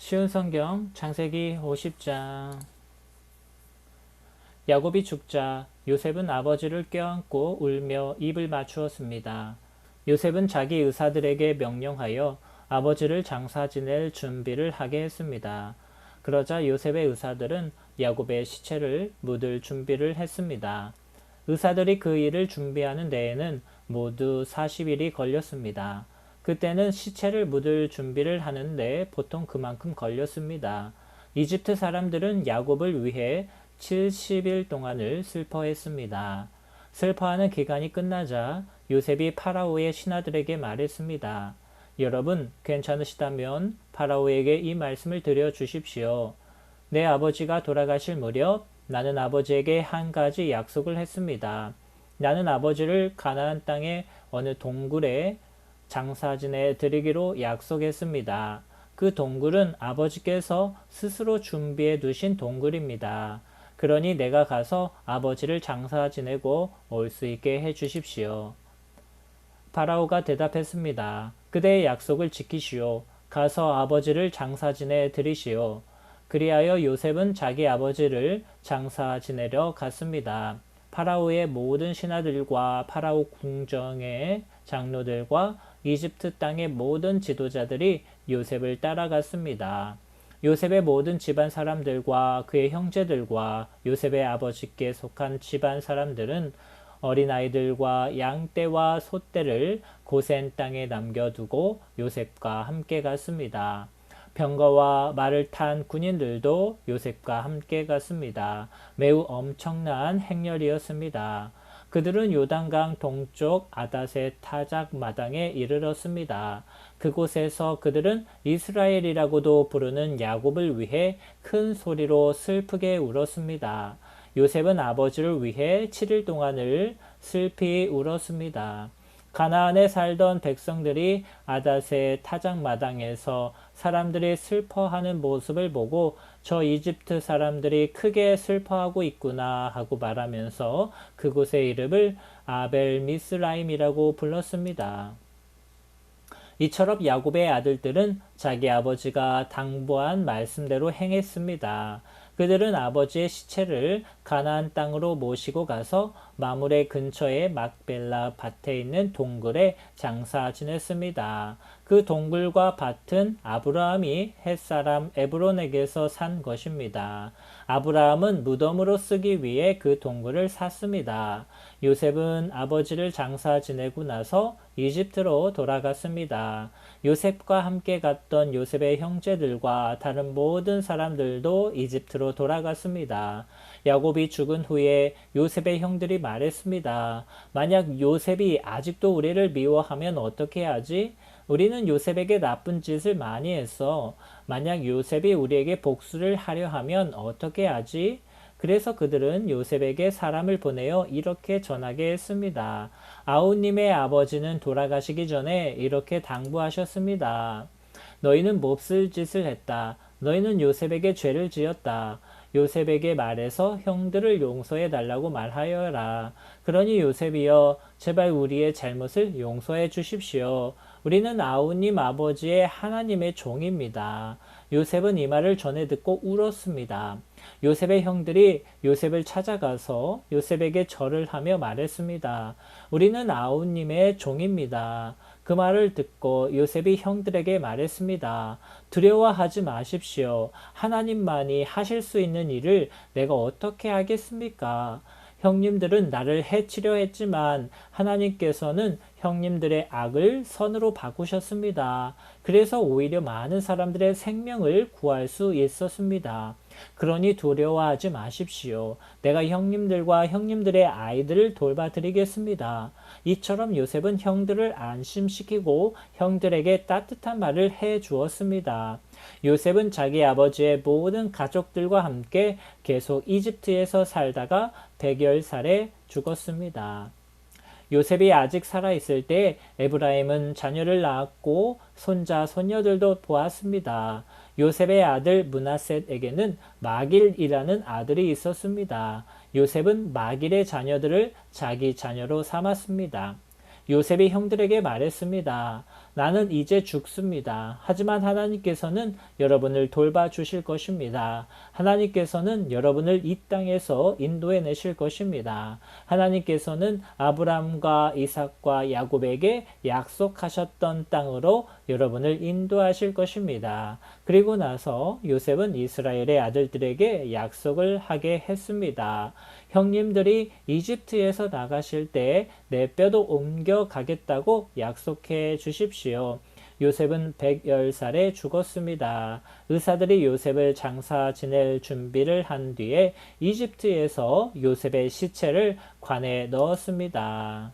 쉬운 성경 창세기 50장. 야곱이 죽자 요셉은 아버지를 껴안고 울며 입을 맞추었습니다. 요셉은 자기 의사들에게 명령하여 아버지를 장사 지낼 준비를 하게 했습니다. 그러자 요셉의 의사들은 야곱의 시체를 묻을 준비를 했습니다. 의사들이 그 일을 준비하는 데에는 모두 40일이 걸렸습니다. 그때는 시체를 묻을 준비를 하는데 보통 그만큼 걸렸습니다. 이집트 사람들은 야곱을 위해 70일 동안을 슬퍼했습니다. 슬퍼하는 기간이 끝나자 요셉이 파라오의 신하들에게 말했습니다. 여러분, 괜찮으시다면 파라오에게 이 말씀을 드려 주십시오. 내 아버지가 돌아가실 무렵 나는 아버지에게 한 가지 약속을 했습니다. 나는 아버지를 가나안 땅의 어느 동굴에 장사 지내 드리기로 약속했습니다. 그 동굴은 아버지께서 스스로 준비해 두신 동굴입니다. 그러니 내가 가서 아버지를 장사 지내고 올 수 있게 해 주십시오. 파라오가 대답했습니다. 그대의 약속을 지키시오. 가서 아버지를 장사 지내 드리시오. 그리하여 요셉은 자기 아버지를 장사 지내려 갔습니다. 파라오의 모든 신하들과 파라오 궁정의 장로들과 이집트 땅의 모든 지도자들이 요셉을 따라갔습니다. 요셉의 모든 집안 사람들과 그의 형제들과 요셉의 아버지께 속한 집안 사람들은 어린아이들과 양떼와 소떼를 고센 땅에 남겨두고 요셉과 함께 갔습니다. 병거와 말을 탄 군인들도 요셉과 함께 갔습니다. 매우 엄청난 행렬이었습니다. 그들은 요단강 동쪽 아닷의 타작 마당에 이르렀습니다. 그곳에서 그들은 이스라엘이라고도 부르는 야곱을 위해 큰 소리로 슬프게 울었습니다. 요셉은 아버지를 위해 7일 동안을 슬피 울었습니다. 가나안에 살던 백성들이 아닷의 타작마당에서 사람들이 슬퍼하는 모습을 보고 저 이집트 사람들이 크게 슬퍼하고 있구나 하고 말하면서 그곳의 이름을 아벨 미스라임이라고 불렀습니다. 이처럼 야곱의 아들들은 자기 아버지가 당부한 말씀대로 행했습니다. 그들은 아버지의 시체를 가나안 땅으로 모시고 가서 마므레 근처의 막벨라 밭에 있는 동굴에 장사 지냈습니다. 그 동굴과 밭은 아브라함이 햇사람 에브론에게서 산 것입니다. 아브라함은 무덤으로 쓰기 위해 그 동굴을 샀습니다. 요셉은 아버지를 장사 지내고 나서 이집트로 돌아갔습니다. 요셉과 함께 갔던 요셉의 형제들과 다른 모든 사람들도 이집트로 돌아갔습니다. 야곱이 죽은 후에 요셉의 형들이 말했습니다. 만약 요셉이 아직도 우리를 미워하면 어떻게 하지? 우리는 요셉에게 나쁜 짓을 많이 했어. 만약 요셉이 우리에게 복수를 하려 하면 어떻게 하지? 그래서 그들은 요셉에게 사람을 보내어 이렇게 전하게 했습니다. 아우님의 아버지는 돌아가시기 전에 이렇게 당부하셨습니다. 너희는 몹쓸 짓을 했다. 너희는 요셉에게 죄를 지었다. 요셉에게 말해서 형들을 용서해 달라고 말하여라. 그러니 요셉이여, 제발 우리의 잘못을 용서해 주십시오. 우리는 아우님 아버지의 하나님의 종입니다. 요셉은 이 말을 전해 듣고 울었습니다. 요셉의 형들이 요셉을 찾아가서 요셉에게 절을 하며 말했습니다. 우리는 아우님의 종입니다. 그 말을 듣고 요셉이 형들에게 말했습니다. 두려워하지 마십시오. 하나님만이 하실 수 있는 일을 내가 어떻게 하겠습니까? 형님들은 나를 해치려 했지만 하나님께서는 형님들의 악을 선으로 바꾸셨습니다. 그래서 오히려 많은 사람들의 생명을 구할 수 있었습니다. 그러니 두려워하지 마십시오. 내가 형님들과 형님들의 아이들을 돌봐드리겠습니다. 이처럼 요셉은 형들을 안심시키고 형들에게 따뜻한 말을 해 주었습니다. 요셉은 자기 아버지의 모든 가족들과 함께 계속 이집트에서 살다가 100여 살에 죽었습니다. 요셉이 아직 살아있을 때 에브라임은 자녀를 낳았고 손자, 손녀들도 보았습니다. 요셉의 아들 므낫셋에게는 마길이라는 아들이 있었습니다. 요셉은 마길의 자녀들을 자기 자녀로 삼았습니다. 요셉이 형들에게 말했습니다. 나는 이제 죽습니다. 하지만 하나님께서는 여러분을 돌봐주실 것입니다. 하나님께서는 여러분을 이 땅에서 인도해 내실 것입니다. 하나님께서는 아브람과 이삭과 야곱에게 약속하셨던 땅으로 여러분을 인도하실 것입니다. 그리고 나서 요셉은 이스라엘의 아들들에게 약속을 하게 했습니다. 형님들이 이집트에서 나가실 때 내 뼈도 옮겨가겠다고 약속해 주십시오. 요셉은 110살에 죽었습니다. 의사들이 요셉을 장사 지낼 준비를 한 뒤에 이집트에서 요셉의 시체를 관에 넣었습니다.